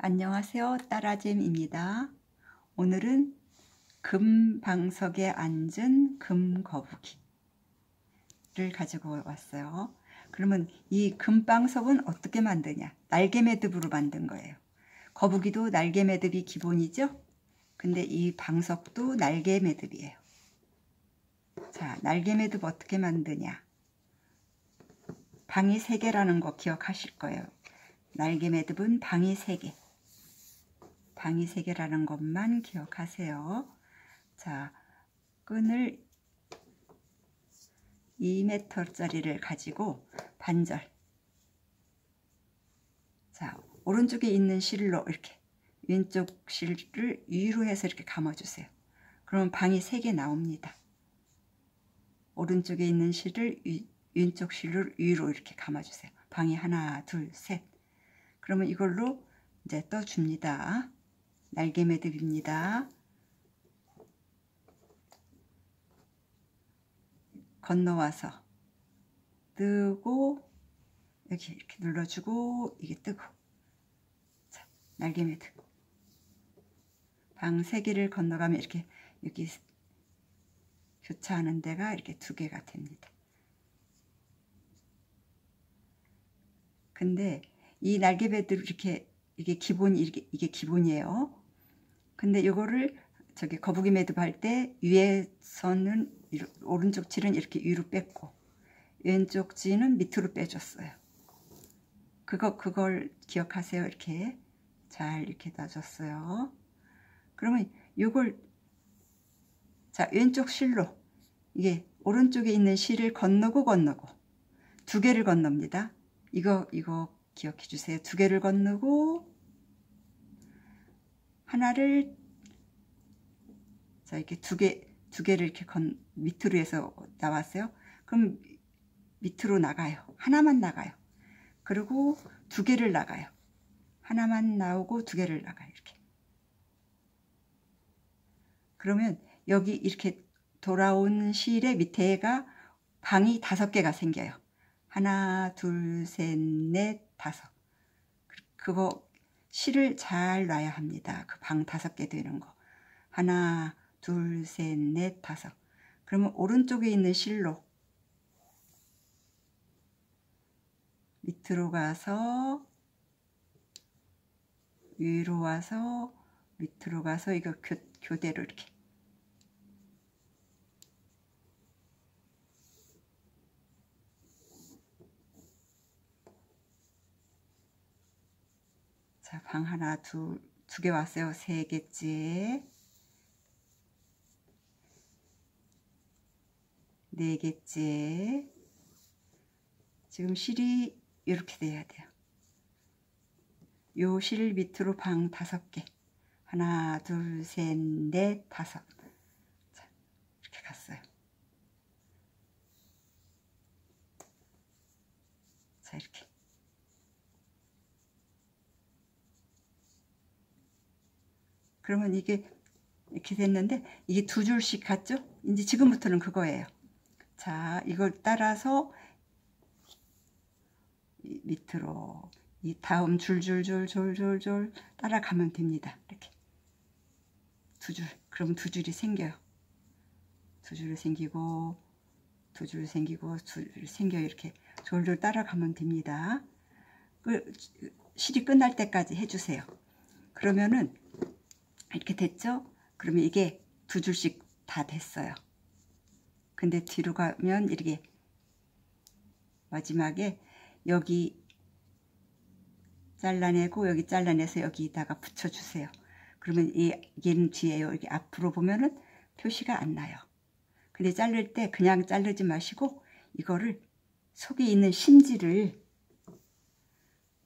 안녕하세요. 따라잼입니다. 오늘은 금방석에 앉은 금거북이를 가지고 왔어요. 그러면 이 금방석은 어떻게 만드냐? 날개 매듭으로 만든 거예요. 거북이도 날개 매듭이 기본이죠? 근데 이 방석도 날개 매듭이에요. 자, 날개 매듭 어떻게 만드냐? 방이 3개라는 거 기억하실 거예요. 날개 매듭은 방이 3개. 방이 3개라는 것만 기억하세요. 자, 끈을 2m짜리를 가지고 반절. 자, 오른쪽에 있는 실로 이렇게 왼쪽 실을 위로 해서 이렇게 감아주세요. 그러면 방이 3개 나옵니다. 오른쪽에 있는 실을 왼쪽 실을 위로 이렇게 감아주세요. 방이 하나, 둘, 셋. 그러면 이걸로 이제 떠줍니다. 날개 매듭입니다. 건너와서 뜨고 여기 이렇게 눌러주고 이게 뜨고. 자, 날개 매듭. 방 3개를 건너가면 이렇게 여기 교차하는 데가 이렇게 2개가 됩니다. 근데 이 날개 매듭 이렇게 이게 기본이에요. 근데 이거를 저기 거북이 매듭 할 때 위에서는 오른쪽 질은 이렇게 위로 뺐고 왼쪽 질은 밑으로 빼줬어요. 그걸 기억하세요. 이렇게 잘 이렇게 놔줬어요. 그러면 요걸 자, 왼쪽 실로 이게 오른쪽에 있는 실을 건너고 2개를 건넙니다. 이거 기억해 주세요. 2개를 건너고 하나를 자, 이렇게 두 개를 이렇게 밑으로 해서 나왔어요. 그럼 밑으로 나가요. 하나만 나가요. 그리고 2개를 나가요. 하나만 나오고 2개를 나가요. 이렇게. 그러면 여기 이렇게 돌아온 실의 밑에가 방이 5개가 생겨요. 하나, 둘, 셋, 넷, 5. 그거 실을 잘 놔야 합니다. 그 방 5개 되는 거. 하나, 둘, 셋, 넷, 5. 그러면 오른쪽에 있는 실로 밑으로 가서 위로 와서 밑으로 가서 이거 교대로 이렇게. 자, 방 하나, 2개 왔어요. 3개째. 4개째. 지금 실이 이렇게 돼야 돼요. 요 실 밑으로 방 5개. 하나, 둘, 셋, 넷, 5. 자, 이렇게 갔어요. 자, 이렇게. 그러면 이게 이렇게 됐는데 이게 2줄씩 갔죠? 이제 지금부터는 그거예요. 자, 이걸 따라서 밑으로 이 다음 줄줄줄줄줄줄 따라가면 됩니다. 이렇게 2줄. 그럼 2줄이 생겨요. 2줄이 생기고 2줄 생기고 2줄 생겨요. 이렇게 졸졸 따라가면 됩니다. 실이 끝날 때까지 해주세요. 그러면은 이렇게 됐죠? 그러면 이게 2줄씩 다 됐어요. 근데 뒤로 가면 이렇게 마지막에 여기 잘라내고 여기 잘라내서 여기다가 붙여주세요. 그러면 얘는 뒤에요. 이렇게 앞으로 보면은 표시가 안 나요. 근데 자를 때 그냥 자르지 마시고 이거를 속에 있는 심지를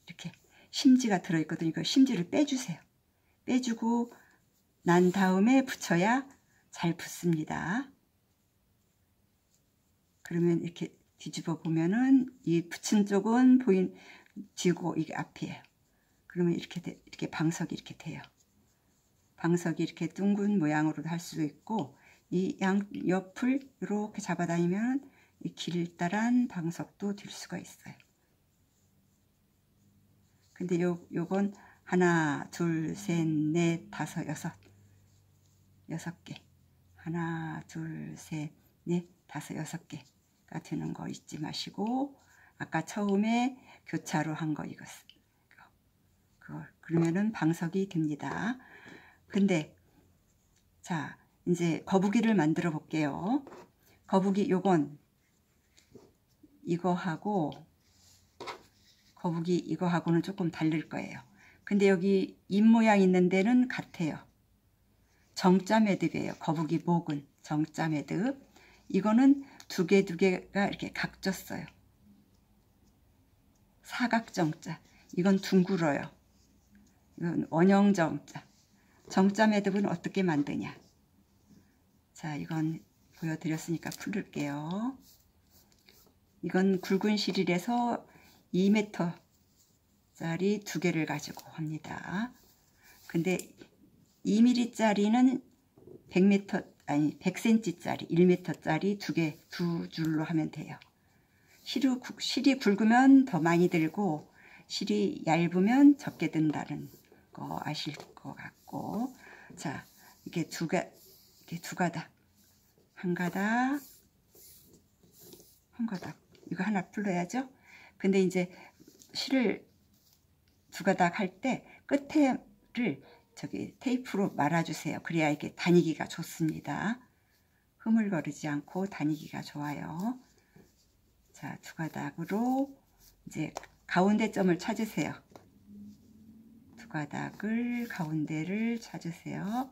이렇게 심지가 들어있거든요. 그 심지를 빼주세요. 빼주고 난 다음에 붙여야 잘 붙습니다. 그러면 이렇게 뒤집어 보면은 이 붙인 쪽은 뒤고 이게 앞이에요. 그러면 이렇게 방석이 이렇게 돼요. 방석이 이렇게 둥근 모양으로도 할 수도 있고 이 옆을 이렇게 잡아다니면 이 길다란 방석도 될 수가 있어요. 근데 요건 하나, 둘, 셋, 넷, 다섯, 여섯 개. 하나, 둘, 셋, 넷, 다섯, 여섯 개가 되는 거 잊지 마시고, 아까 처음에 교차로 한 거 이거 그러면은 방석이 됩니다. 근데 자, 이제 거북이를 만들어 볼게요. 거북이 요건 이거하고 거북이 이거하고는 조금 다를 거예요. 근데 여기 입 모양 있는 데는 같아요. 정자 매듭이에요. 거북이 목은 정자 매듭. 이거는 두 개가 이렇게 각졌어요. 사각정자. 이건 둥글어요. 이건 원형정자. 정자 매듭은 어떻게 만드냐. 자, 이건 보여드렸으니까 풀을게요. 이건 굵은 실일에서 2m짜리 두 개를 가지고 합니다. 근데 2mm짜리는 100cm짜리 1m짜리 두 줄로 하면 돼요. 실이 굵으면 더 많이 들고 실이 얇으면 적게 든다는 거 아실 것 같고, 자, 이게 두 가닥, 한 가닥, 이거 하나 풀어야죠. 근데 이제 실을 두 가닥 할 때 끝에를 저기 테이프로 말아주세요. 그래야 이게 다니기가 좋습니다. 흐물거리지 않고 다니기가 좋아요. 자, 두 가닥으로 이제 가운데 점을 찾으세요. 두 가닥을 가운데를 찾으세요.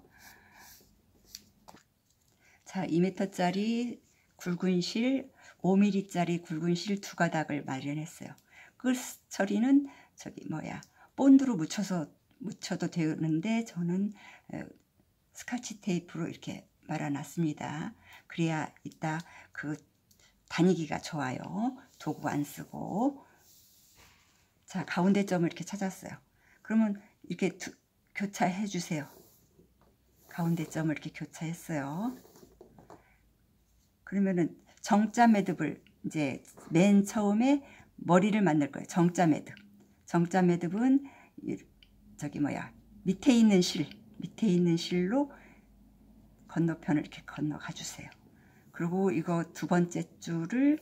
자, 2m짜리 굵은 실, 5mm짜리 굵은 실 두 가닥을 마련했어요. 끝 처리는 본드로 묻혀도 되는데 저는 스카치 테이프로 이렇게 말아놨습니다. 그래야 이따 그 다니기가 좋아요. 도구 안 쓰고. 자, 가운데 점을 이렇게 찾았어요. 그러면 이렇게 교차해 주세요. 가운데 점을 이렇게 교차했어요. 그러면은 정자 매듭을 이제 맨 처음에 머리를 만들 거예요. 정자 매듭. 정자 매듭은 밑에 있는 실로 건너편을 이렇게 건너가 주세요. 그리고 이거 두 번째 줄을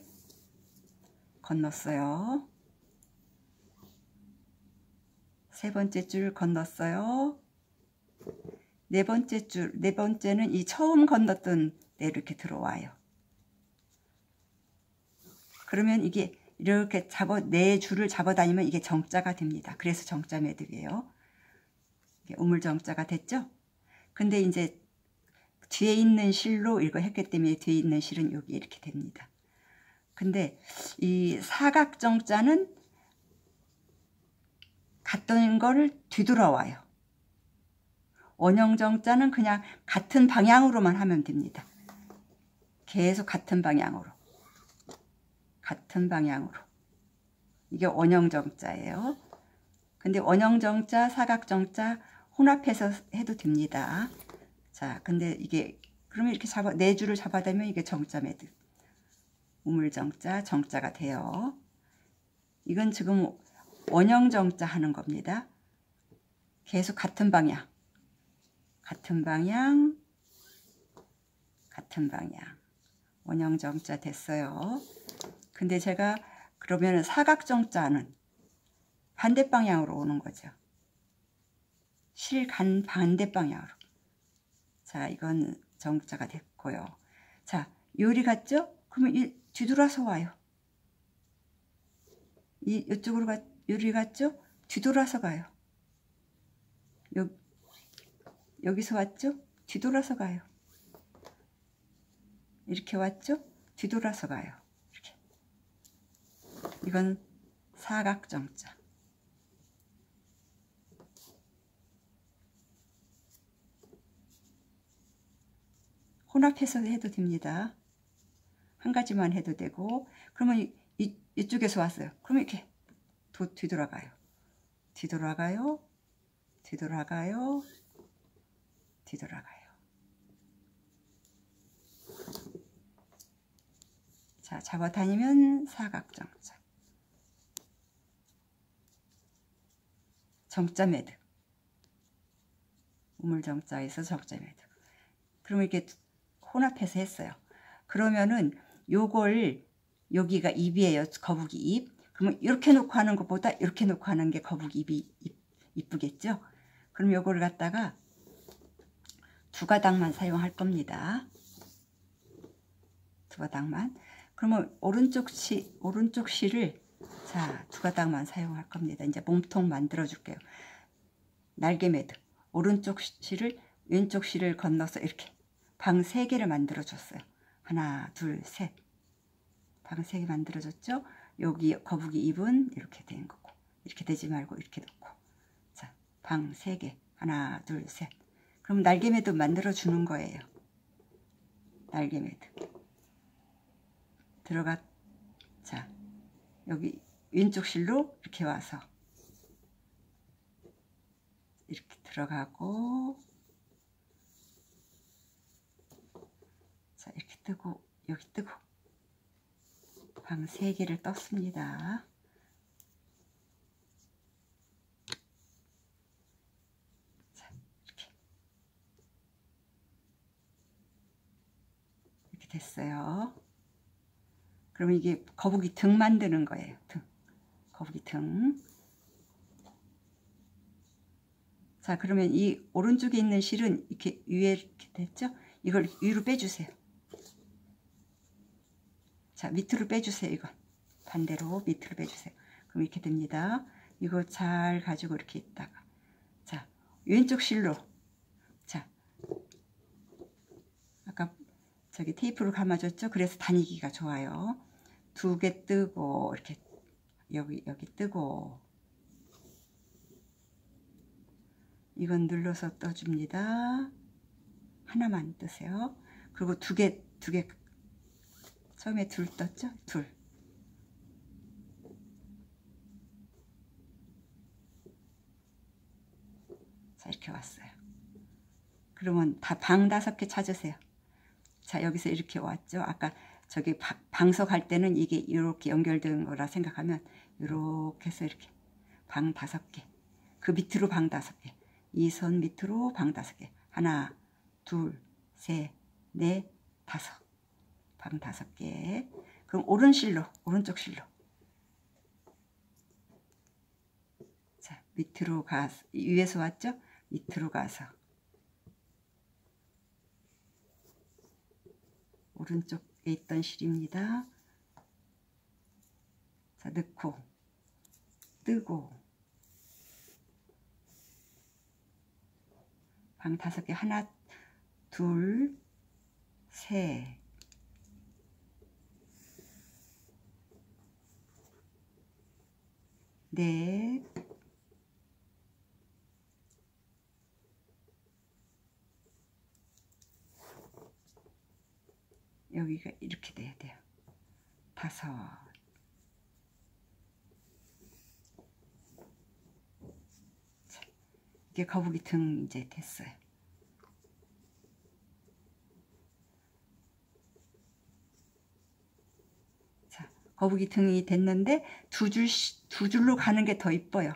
건넜어요. 세 번째 줄 건넜어요. 네 번째는 이 처음 건넜던 데로 이렇게 들어와요. 그러면 이게 이렇게 네 줄을 잡아 다니면 이게 정자가 됩니다. 그래서 정자 매듭이에요. 이게 우물정자가 됐죠? 근데 이제 뒤에 있는 실로 이거 했기 때문에 뒤에 있는 실은 여기 이렇게 됩니다. 근데 이 사각정자는 갔던 거를 뒤돌아와요. 원형정자는 그냥 같은 방향으로만 하면 됩니다. 계속 같은 방향으로. 이게 원형정자예요. 근데 원형정자, 사각정자 혼합해서 해도 됩니다. 자, 근데 이게 그러면 이렇게 네 줄을 잡아대면 이게 정자 매듭. 우물정자, 정자가 돼요. 이건 지금 원형정자 하는 겁니다. 계속 같은 방향. 원형정자 됐어요. 근데 제가 그러면 사각정자는 반대 방향으로 오는 거죠. 실간 반대 방향으로. 자, 이건 정자가 됐고요. 자, 요리 같죠? 그러면 뒤돌아서 와요. 이쪽으로 요리 같죠? 뒤돌아서 가요. 여기서 왔죠? 뒤돌아서 가요. 이렇게 왔죠? 뒤돌아서 가요. 이렇게. 이건 사각정자. 혼합해서 해도 됩니다. 한 가지만 해도 되고. 그러면 이쪽에서 왔어요. 그러면 이렇게 뒤돌아가요. 자, 잡아다니면 사각정자. 정자 매듭. 우물정자에서 적자 매듭. 그러면 이렇게 혼합해서 했어요. 그러면은 요걸 여기가 입이에요. 거북이 입. 그러면 이렇게 놓고 하는 것보다 이렇게 놓고 하는 게 거북이 입이 이쁘겠죠? 그럼 요거를 갖다가 두 가닥만 사용할 겁니다. 두 가닥만. 그러면 오른쪽 실을 자, 두 가닥만 사용할 겁니다. 이제 몸통 만들어 줄게요. 날개 매듭. 오른쪽 실을 왼쪽 실을 건너서 이렇게 방 3개를 만들어 줬어요. 하나, 둘, 셋. 방 3개 만들어 줬죠? 여기 거북이 입은 이렇게 된 거고, 이렇게 되지 말고 이렇게 놓고. 자, 방 3개. 하나, 둘, 셋. 그럼 날개 매듭 만들어 주는 거예요. 날개 매듭. 들어가. 자, 여기 왼쪽 실로 이렇게 와서 이렇게 들어가고, 자, 이렇게 뜨고, 여기 뜨고, 방 3개를 떴습니다. 자, 이렇게 됐어요. 그러면 이게 거북이 등 만드는 거예요. 등. 거북이 등. 자, 그러면 이 오른쪽에 있는 실은 이렇게 위에 이렇게 됐죠? 이걸 위로 빼주세요. 자, 밑으로 빼주세요. 이건 반대로 밑으로 빼주세요. 그럼 이렇게 됩니다. 이거 잘 가지고 이렇게 있다가, 자, 왼쪽 실로, 자, 아까 저기 테이프로 감아줬죠? 그래서 다니기가 좋아요. 2개 뜨고 이렇게 여기 뜨고, 이건 눌러서 떠줍니다. 하나만 뜨세요. 그리고 두 개 처음에 둘 떴죠? 둘. 자, 이렇게 왔어요. 그러면 다 방 5개 찾으세요. 자, 여기서 이렇게 왔죠? 아까 저기 방석 할 때는 이게 이렇게 연결된 거라 생각하면 이렇게 해서 이렇게 방 5개. 그 밑으로 방 5개. 이 선 밑으로 방 5개. 하나, 둘, 셋, 넷, 5. 방 5개. 그럼 오른쪽 실로. 자, 밑으로 가서, 위에서 왔죠? 밑으로 가서 오른쪽에 있던 실입니다. 자, 넣고 뜨고 방 5개. 하나, 둘, 셋, 넷, 여기가 이렇게 돼야 돼요. 5. 자, 이게 거북이 등 이제 됐어요. 자, 거북이 등이 됐는데 두 줄로 가는 게 더 이뻐요.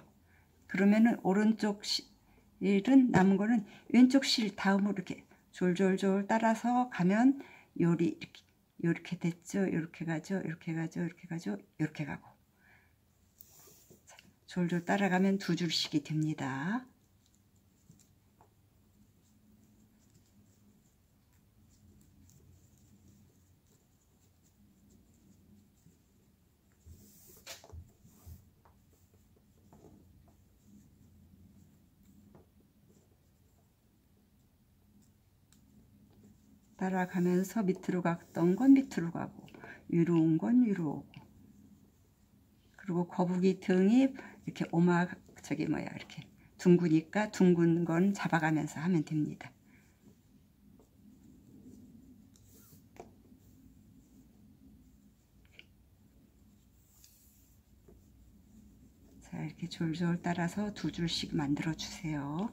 그러면은 오른쪽 실은 남은 거는 왼쪽 실 다음으로 이렇게 졸졸졸 따라서 가면 이렇게 됐죠. 이렇게 가죠. 이렇게 가죠. 이렇게 가죠. 이렇게 가고. 자, 졸졸 따라가면 2줄씩이 됩니다. 따라가면서 밑으로 갔던 건 밑으로 가고, 위로 온 건 위로 오고. 그리고 거북이 등이 이렇게 이렇게 둥그니까 둥근 건 잡아가면서 하면 됩니다. 자, 이렇게 졸졸 따라서 2줄씩 만들어 주세요.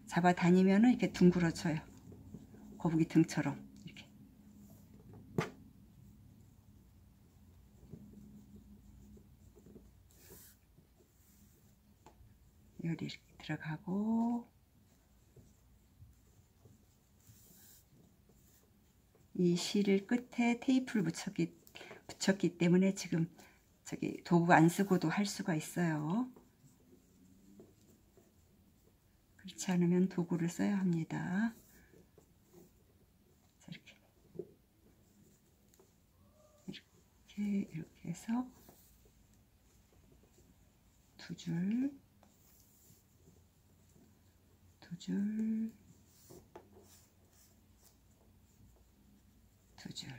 잡아 다니면은 이렇게 둥그러져요. 거북이 등처럼 이렇게. 열이 이렇게 들어가고, 이 실 끝에 테이프를 붙였기 때문에 지금 저기 도구 안 쓰고도 할 수가 있어요. 그렇지 않으면 도구를 써야 합니다. 이렇게 해서 두 줄, 두 줄, 두 줄.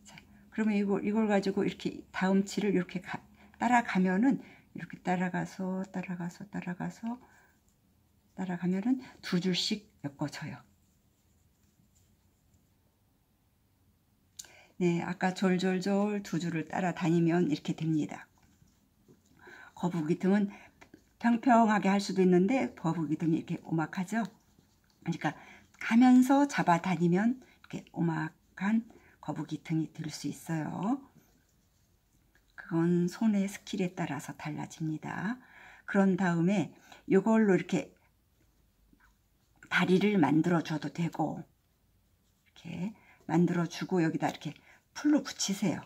자, 그러면 이걸 가지고 이렇게 다음 치를 이렇게 따라가면은 이렇게 따라가면은 두 줄씩 엮어줘요. 네, 아까 졸졸졸 두 줄을 따라다니면 이렇게 됩니다. 거북이등은 평평하게 할 수도 있는데 거북이등이 이렇게 오막하죠. 그러니까 가면서 잡아다니면 이렇게 오막한 거북이등이 될 수 있어요. 그건 손의 스킬에 따라서 달라집니다. 그런 다음에 이걸로 이렇게 다리를 만들어 줘도 되고, 이렇게 만들어 주고 여기다 이렇게 풀로 붙이세요.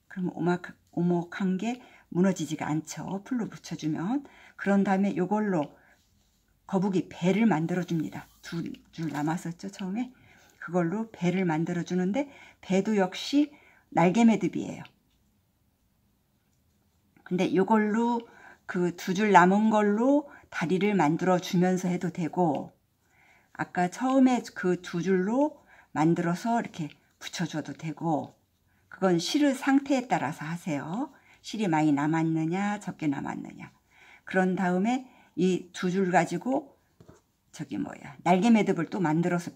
그럼 오목한 게 무너지지가 않죠. 풀로 붙여주면. 그런 다음에 이걸로 거북이 배를 만들어 줍니다. 두 줄 남았었죠, 처음에. 그걸로 배를 만들어 주는데 배도 역시 날개 매듭이에요. 근데 이걸로 그 두 줄 남은 걸로 다리를 만들어 주면서 해도 되고, 아까 처음에 그 두 줄로 만들어서 이렇게 붙여줘도 되고, 그건 실의 상태에 따라서 하세요. 실이 많이 남았느냐 적게 남았느냐. 그런 다음에 이 두 줄 가지고 저기 날개 매듭을 또 만들어서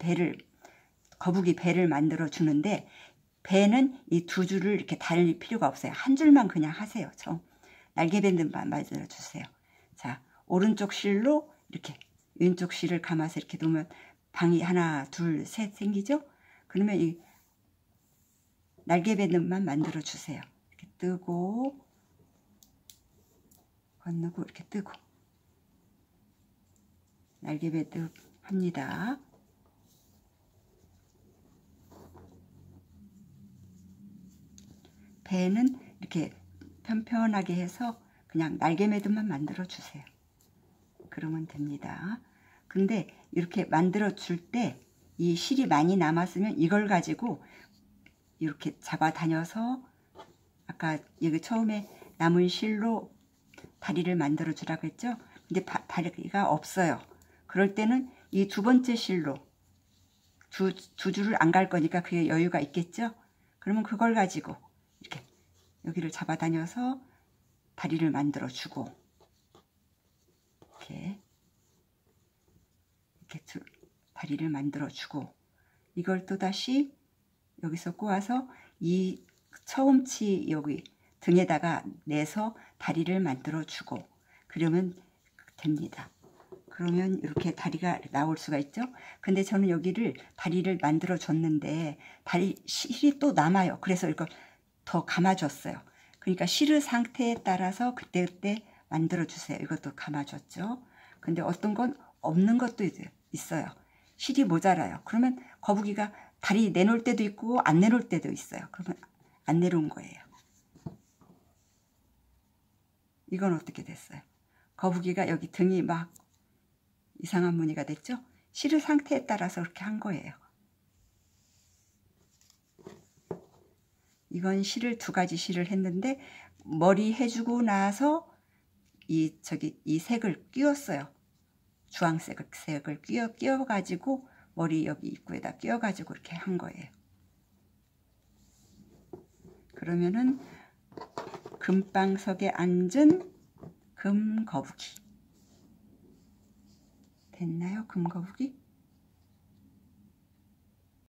거북이 배를 만들어 주는데, 배는 이 두 줄을 이렇게 달릴 필요가 없어요. 한 줄만 그냥 하세요. 날개 매듭만 만들어 주세요. 자, 오른쪽 실로 이렇게 왼쪽 실을 감아서 이렇게 놓으면 방이 하나, 둘, 셋 생기죠? 그러면 이 날개 매듭만 만들어 주세요. 이렇게 뜨고 건너고 이렇게 뜨고 날개 매듭 합니다. 배는 이렇게 편편하게 해서 그냥 날개 매듭만 만들어 주세요. 그러면 됩니다. 근데 이렇게 만들어 줄 때 이 실이 많이 남았으면 이걸 가지고 이렇게 잡아 다녀서 아까 여기 처음에 남은 실로 다리를 만들어 주라고 했죠. 근데 다리가 없어요. 그럴 때는 이 두 번째 실로 두 줄을 안 갈 거니까 그게 여유가 있겠죠. 그러면 그걸 가지고 이렇게 여기를 잡아 다녀서 다리를 만들어 주고, 이렇게 다리를 만들어 주고, 이걸 또다시 여기서 꼬아서 이 처음 치 여기 등에다가 내서 다리를 만들어 주고, 그러면 됩니다. 그러면 이렇게 다리가 나올 수가 있죠. 근데 저는 여기를 다리를 만들어 줬는데 실이 또 남아요. 그래서 이걸 더 감아줬어요. 그러니까 실의 상태에 따라서 그때그때 만들어 주세요. 이것도 감아줬죠. 근데 어떤 건 없는 것도 있어요. 실이 모자라요. 그러면 거북이가 다리 내놓을 때도 있고 안 내놓을 때도 있어요. 그러면 안 내려온 거예요. 이건 어떻게 됐어요? 거북이가 여기 등이 막 이상한 무늬가 됐죠? 실의 상태에 따라서 그렇게 한 거예요. 이건 실을 두 가지 실을 했는데 머리 해주고 나서 이 색을 끼웠어요. 주황색을 끼워가지고 머리 여기 입구에다 끼워가지고 이렇게 한 거예요. 그러면은 금방석에 앉은 금거북이 됐나요? 금거북이?